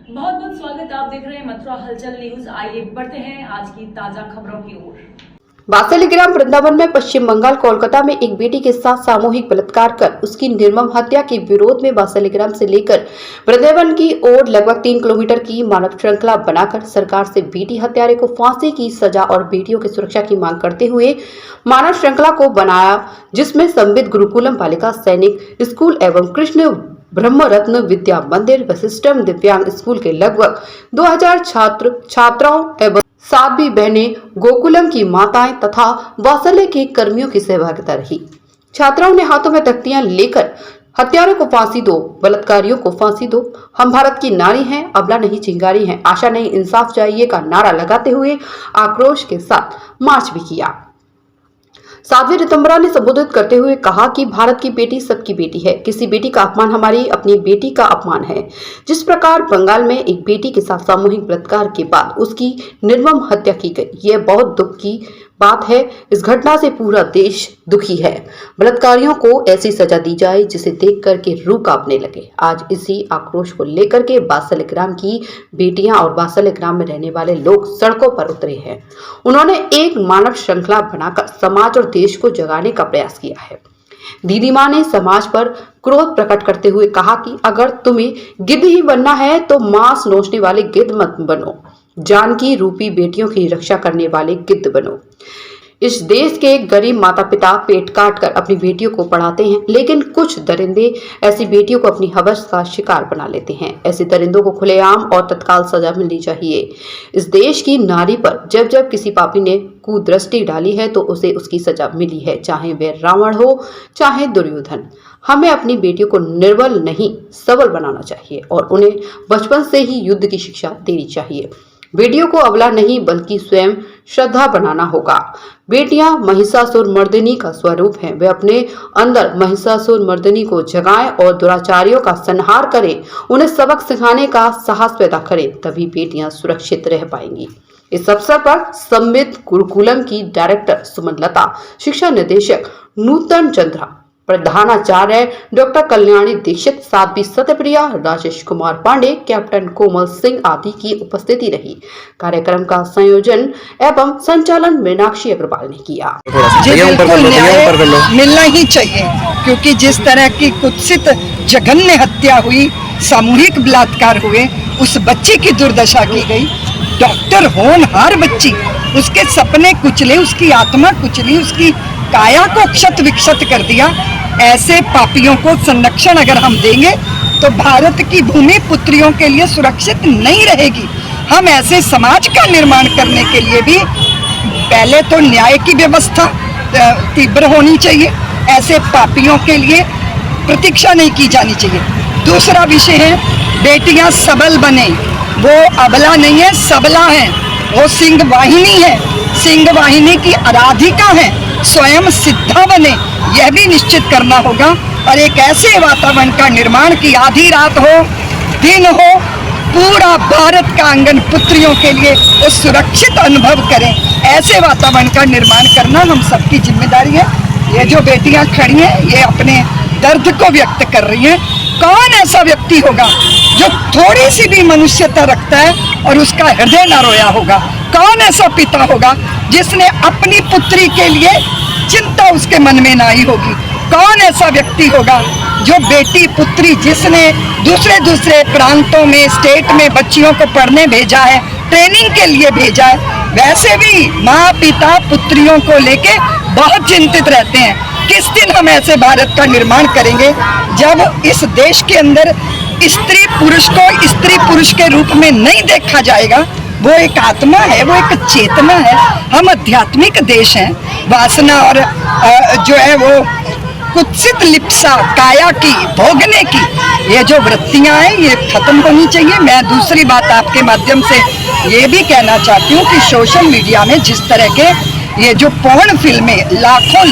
बहुत बहुत स्वागत। आप देख रहे हैं मथुरा हलचल न्यूज। आइए बढ़ते हैं आज की ताजा खबरों की ओर। बासलीग्राम वृंदावन में पश्चिम बंगाल कोलकाता में एक बेटी के साथ सामूहिक बलात्कार कर उसकी निर्मम हत्या के विरोध में बासलीग्राम से लेकर वृंदावन की ओर लगभग 3 किलोमीटर की मानव श्रृंखला बनाकर सरकार से बेटी हत्यारे को फांसी की सजा और बेटियों की सुरक्षा की मांग करते हुए मानव श्रृंखला को बनाया, जिसमें संबित गुरुकुलम बालिका सैनिक स्कूल एवं कृष्ण ब्रह्मरत्न विद्या मंदिर वशिष्ठम दिव्यांग स्कूल के लगभग 2000 छात्राओं एवं 7 भी बहनें, गोकुलम की माताएं तथा वात्सल्य के कर्मियों की सहभागिता रही। छात्राओं ने हाथों में तख्तियां लेकर हत्यारों को फांसी दो, बलात्कारियों को फांसी दो, हम भारत की नारी हैं, अबला नहीं चिंगारी हैं, आशा नहीं इंसाफ चाहिए का नारा लगाते हुए आक्रोश के साथ मार्च भी किया। साध्वी ऋतंबरा ने संबोधित करते हुए कहा कि भारत की बेटी सबकी बेटी है, किसी बेटी का अपमान हमारी अपनी बेटी का अपमान है। जिस प्रकार बंगाल में एक बेटी के साथ सामूहिक बलात्कार के बाद उसकी निर्मम हत्या की गई, यह बहुत दुख की बात है। इस घटना से पूरा देश दुखी है। बलात्कारियों को ऐसी सजा दी जाए जिसे देख कर के रूह कांपने लगे। आज इसी आक्रोश को लेकर के बासलीग्राम की बेटियां और बासलीग्राम में रहने वाले लोग सड़कों पर उतरे हैं। उन्होंने एक मानव श्रृंखला बनाकर समाज और देश को जगाने का प्रयास किया है। दीदी मां ने समाज पर क्रोध प्रकट करते हुए कहा कि अगर तुम्हें गिद्ध ही बनना है तो मांस नोचने वाले गिद्ध मत बनो, जानकी रूपी बेटियों की रक्षा करने वाले गिद्ध बनो। इस देश के गरीब माता पिता पेट काट कर अपनी बेटियों को पढ़ाते हैं, लेकिन कुछ दरिंदे ऐसी बेटियों को अपनी हवस का शिकार बना लेते हैं। ऐसे दरिंदों को खुलेआम और तत्काल सजा मिलनी चाहिए। इस देश की नारी पर जब जब किसी पापी ने कुदृष्टि डाली है तो उसे उसकी सजा मिली है, चाहे वह रावण हो चाहे दुर्योधन। हमें अपनी बेटियों को निर्बल नहीं सबल बनाना चाहिए और उन्हें बचपन से ही युद्ध की शिक्षा देनी चाहिए। बेटियों को अबला नहीं बल्कि स्वयं श्रद्धा बनाना होगा। बेटियां महिषासुर मर्दिनी का स्वरूप हैं। वे अपने अंदर महिषासुर मर्दिनी को जगाएं और दुराचारियों का संहार करें, उन्हें सबक सिखाने का साहस पैदा करें, तभी बेटियां सुरक्षित रह पाएंगी। इस अवसर पर संबित गुरुकुलम की डायरेक्टर सुमन लता, शिक्षा निदेशक नूतन चंद्रा, प्रधानाचार्य डॉक्टर कल्याणी दीक्षित, साध्वी सत्यप्रिया, राजेश कुमार पांडे, कैप्टन कोमल सिंह आदि की उपस्थिति रही। कार्यक्रम का संयोजन एवं संचालन मीनाक्षी अग्रवाल ने किया। जी बिल्कुल न्याय मिलना ही चाहिए, क्योंकि जिस तरह की कुत्सित जघन्य हत्या हुई, सामूहिक बलात्कार हुए, उस बच्ची की दुर्दशा की गई। डॉक्टर होनहार बच्ची, उसके सपने कुचले, उसकी आत्मा कुचली, उसकी काया को क्षत विक्षत कर दिया। ऐसे पापियों को संरक्षण अगर हम देंगे तो भारत की भूमि पुत्रियों के लिए सुरक्षित नहीं रहेगी। हम ऐसे समाज का निर्माण करने के लिए भी पहले तो न्याय की व्यवस्था तीव्र होनी चाहिए। ऐसे पापियों के लिए प्रतीक्षा नहीं की जानी चाहिए। दूसरा विषय है बेटियां सबल बने। वो अबला नहीं है, सबला है। वो सिंह वाहिनी है, सिंह वाहिनी की आराधिका है, स्वयं सिद्धा बने, यह भी निश्चित करना होगा। और एक ऐसे वातावरण का निर्माण की आधी रात हो दिन हो, पूरा भारत का आंगन पुत्रियों के लिए वो सुरक्षित अनुभव करें, ऐसे वातावरण का निर्माण करना हम सबकी जिम्मेदारी है। ये जो बेटियां खड़ी हैं, ये अपने दर्द को व्यक्त कर रही हैं। कौन ऐसा व्यक्ति होगा जो थोड़ी सी भी मनुष्यता रखता है और उसका हृदय न रोया होगा? कौन ऐसा पिता होगा जिसने अपनी पुत्री के लिए चिंता उसके मन में ना आई होगी? कौन ऐसा व्यक्ति होगा जो बेटी पुत्री जिसने दूसरे प्रांतों में, स्टेट में बच्चियों को पढ़ने भेजा है, ट्रेनिंग के लिए भेजा है? वैसे भी माँ पिता पुत्रियों को लेके बहुत चिंतित रहते हैं। किस दिन हम ऐसे भारत का निर्माण करेंगे जब इस देश के अंदर स्त्री पुरुष को स्त्री पुरुष के रूप में नहीं देखा जाएगा? वो एक आत्मा है, वो एक चेतना है। हम आध्यात्मिक देश हैं। वासना और जो है वो कुत्सित लिप्सा काया की, भोगने की, ये जो वृत्तियां हैं ये खत्म होनी चाहिए। मैं दूसरी बात आपके माध्यम से ये भी कहना चाहती हूँ कि सोशल मीडिया में जिस तरह के ये जो पोर्न फिल्में लाखों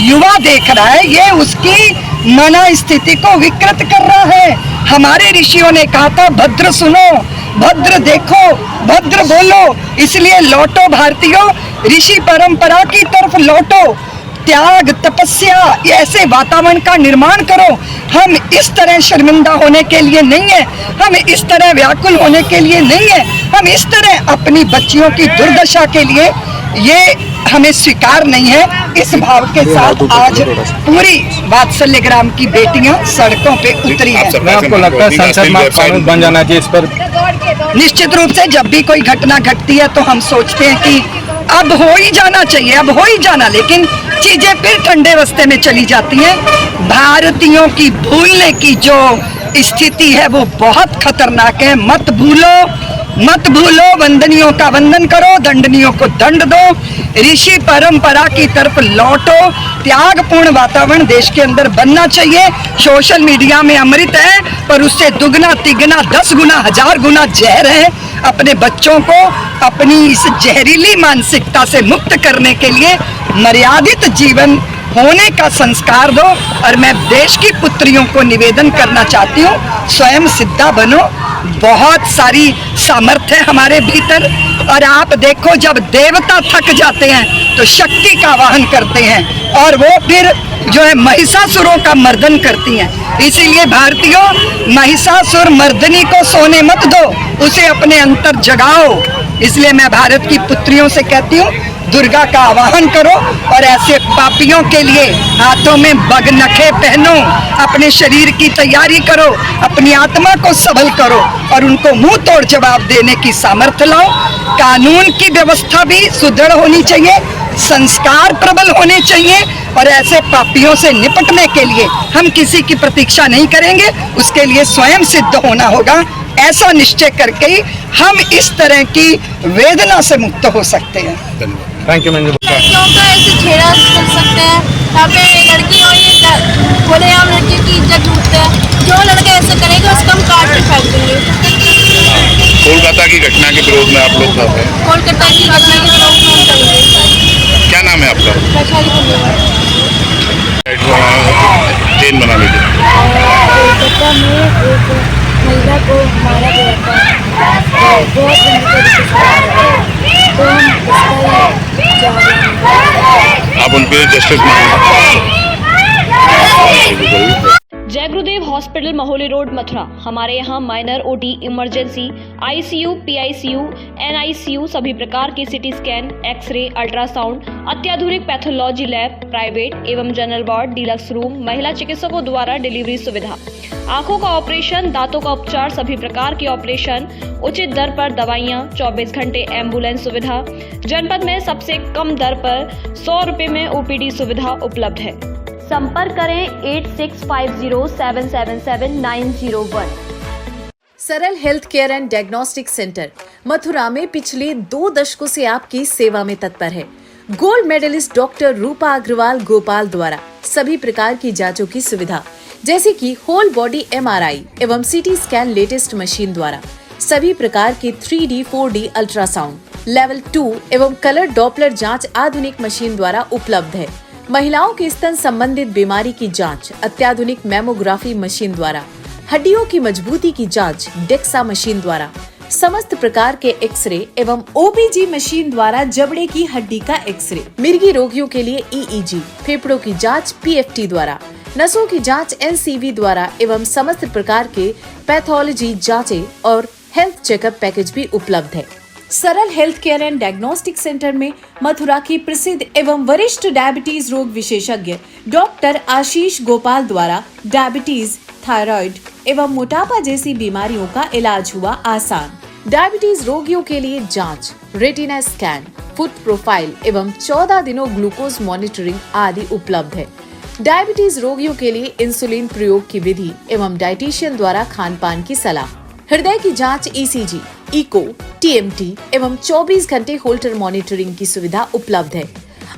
युवा देख रहा है, ये उसकी मना स्थिति को विकृत कर रहा है। हमारे ऋषियों ने कहा था भद्र सुनो, भद्र देखो, भद्र बोलो। इसलिए लौटो भारतीयों, ऋषि परंपरा की तरफ लौटो। त्याग, तपस्या, ऐसे वातावरण का निर्माण करो। हम इस तरह शर्मिंदा होने के लिए नहीं है, हम इस तरह व्याकुल होने के लिए नहीं है, हम इस तरह अपनी बच्चियों की दुर्दशा के लिए, ये हमें स्वीकार नहीं है। इस भाव के साथ आज पूरी वात्सल्य ग्राम की बेटियां सड़कों पे उतरी हैं। आपको लगता है संसद में कानून बन जाना चाहिए इस पर? निश्चित रूप से जब भी कोई घटना घटती है तो हम सोचते हैं कि अब हो ही जाना चाहिए, अब हो ही जाना, लेकिन चीजें फिर ठंडे रास्ते में चली जाती हैं। भारतीयों की भूलने की जो स्थिति है वो बहुत खतरनाक है। मत भूलो, वंदनियों का वंदन करो, दंडनियों को दंड दो, ऋषि परंपरा की तरफ लौटो। त्यागपूर्ण वातावरण देश के अंदर बनना चाहिए। सोशल मीडिया में अमृत है, पर उससे दुगना, तिगना, 10 गुना, 1000 गुना जहर है। अपने बच्चों को अपनी इस जहरीली मानसिकता से मुक्त करने के लिए मर्यादित जीवन होने का संस्कार दो। और मैं देश की पुत्रियों को निवेदन करना चाहती हूँ, स्वयं सिद्धा बनो। बहुत सारी सामर्थ्य है हमारे भीतर, और आप देखो जब देवता थक जाते हैं तो शक्ति का आवाहन करते हैं और वो फिर जो है महिषासुरों का मर्दन करती हैं। इसीलिए भारतीयों, महिषासुर मर्दनी को सोने मत दो, उसे अपने अंतर जगाओ। इसलिए मैं भारत की पुत्रियों से कहती हूँ, दुर्गा का आवाहन करो और ऐसे पापियों के लिए हाथों में बगनखे पहनो, अपने शरीर की तैयारी करो, अपनी आत्मा को सबल करो और उनको मुंह तोड़ जवाब देने की सामर्थ्य लाओ। कानून की व्यवस्था भी सुदृढ़ होनी चाहिए, संस्कार प्रबल होने चाहिए, और ऐसे पापियों से निपटने के लिए हम किसी की प्रतीक्षा नहीं करेंगे, उसके लिए स्वयं सिद्ध होना होगा। ऐसा निश्चय करके ही हम इस तरह की वेदना से मुक्त हो सकते हैं। Thank you. लड़कियों का ऐसे छेड़ा कर सकते हैं, यहाँ पे लड़की और ये बोले हम लड़की की इज्जत लूटते हैं। जो लड़का ऐसा करेगा उसका हम काट के फेंक देंगे। कोलकाता की घटना के विरोध में आप लोग कर रहे हैं? कोलकाता की घटना के विरोध में हम करेंगे। क्या नाम है आपका? वैशाली पुलिस। चेन बना लीजिए। कोलकाता में एक महिला को मारा गया था, तो बहुत तरीके से तो हम आप उनके जस्टिस जय गुरुदेव हॉस्पिटल महोली रोड मथुरा। हमारे यहाँ minor OT, emergency, ICU, PICU, NICU, सभी प्रकार की सिटी स्कैन, एक्सरे, अल्ट्रासाउंड, अत्याधुनिक पैथोलॉजी लैब, प्राइवेट एवं जनरल वार्ड, डिलक्स रूम, महिला चिकित्सकों द्वारा डिलीवरी सुविधा, आंखों का ऑपरेशन, दांतों का उपचार, सभी प्रकार के ऑपरेशन, उचित दर पर दवाइयाँ, 24 घंटे एम्बुलेंस सुविधा। जनपद में सबसे कम दर पर 100 रुपए में ओपीडी सुविधा उपलब्ध है। संपर्क करें 8650777901। सरल health care and diagnostic centre Mathura में पिछले 2 दशकों से आपकी सेवा में तत्पर है। गोल्ड मेडलिस्ट डॉक्टर रूपा अग्रवाल गोपाल द्वारा सभी प्रकार की जांचों की सुविधा, जैसे कि होल बॉडी एमआरआई एवं सीटी स्कैन लेटेस्ट मशीन द्वारा, सभी प्रकार के 3D 4D अल्ट्रासाउंड, लेवल 2 एवं कलर डॉपलर जांच आधुनिक मशीन द्वारा उपलब्ध है। महिलाओं की स्तन संबंधित बीमारी की जांच अत्याधुनिक मेमोग्राफी मशीन द्वारा, हड्डियों की मजबूती की जांच डेक्सा मशीन द्वारा, समस्त प्रकार के एक्सरे एवं ओबीजी मशीन द्वारा जबड़े की हड्डी का एक्सरे, मिर्गी रोगियों के लिए ईईजी, फेफड़ों की जांच पीएफटी द्वारा, नसों की जांच एनसीवी द्वारा एवं समस्त प्रकार के पैथोलॉजी जांचें और हेल्थ चेकअप पैकेज भी उपलब्ध है। सरल health care and diagnostic centre में मथुरा की प्रसिद्ध एवं वरिष्ठ डायबिटीज रोग विशेषज्ञ डॉक्टर आशीष गोपाल द्वारा डायबिटीज, थायराइड एवं मोटापा जैसी बीमारियों का इलाज हुआ आसान। डायबिटीज रोगियों के लिए जांच, रेटिना स्कैन, फुट प्रोफाइल एवं 14 दिनों ग्लूकोज मॉनिटरिंग आदि उपलब्ध है। डायबिटीज रोगियों के लिए इंसुलिन प्रयोग की विधि एवं डाइटिशियन द्वारा खान पान की सलाह, हृदय की जांच, ईसीजी, इको, टीएमटी एवं 24 घंटे होल्टर मॉनिटरिंग की सुविधा उपलब्ध है।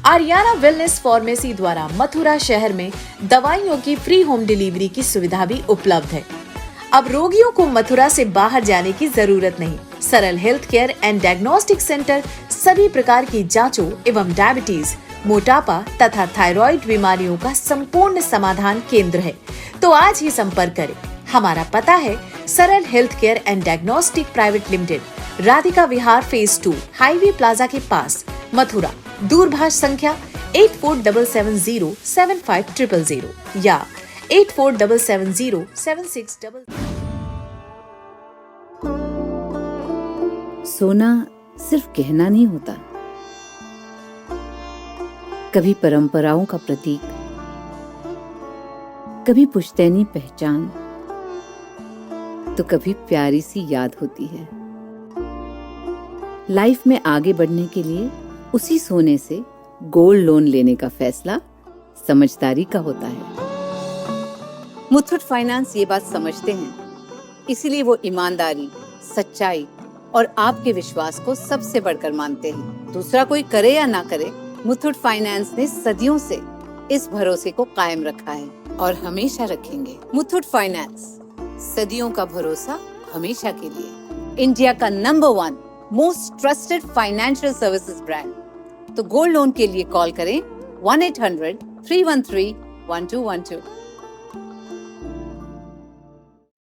आर्याना वेलनेस फार्मेसी द्वारा मथुरा शहर में दवाइयों की फ्री होम डिलीवरी की सुविधा भी उपलब्ध है। अब रोगियों को मथुरा से बाहर जाने की जरूरत नहीं। सरल health care and diagnostic centre सभी प्रकार की जांचों एवं डायबिटीज, मोटापा तथा थायराइड बीमारियों का संपूर्ण समाधान केंद्र है। तो आज ही संपर्क करें। हमारा पता है सरल health care and diagnostic private limited, Radhika Vihar phase 2, highway plaza के पास, मथुरा। दूरभाष संख्या 8477075000 या 8477076000। सोना सिर्फ गहना नहीं होता, कभी परंपराओं का प्रतीक, कभी पुश्तैनी पहचान, तो कभी प्यारी सी याद होती है। लाइफ में आगे बढ़ने के लिए उसी सोने से गोल्ड लोन लेने का फैसला समझदारी का होता है। मुथूट फाइनेंस ये बात समझते हैं, इसीलिए वो ईमानदारी, सच्चाई और आपके विश्वास को सबसे बढ़कर मानते हैं। दूसरा कोई करे या ना करे, मुथूट फाइनेंस ने सदियों से इस भरोसे को कायम रखा है और हमेशा रखेंगे। मुथूट फाइनेंस, सदियों का भरोसा हमेशा के लिए। इंडिया का number 1 most trusted financial services brand. तो गोल्ड लोन के लिए कॉल करें 1-800-313-1212।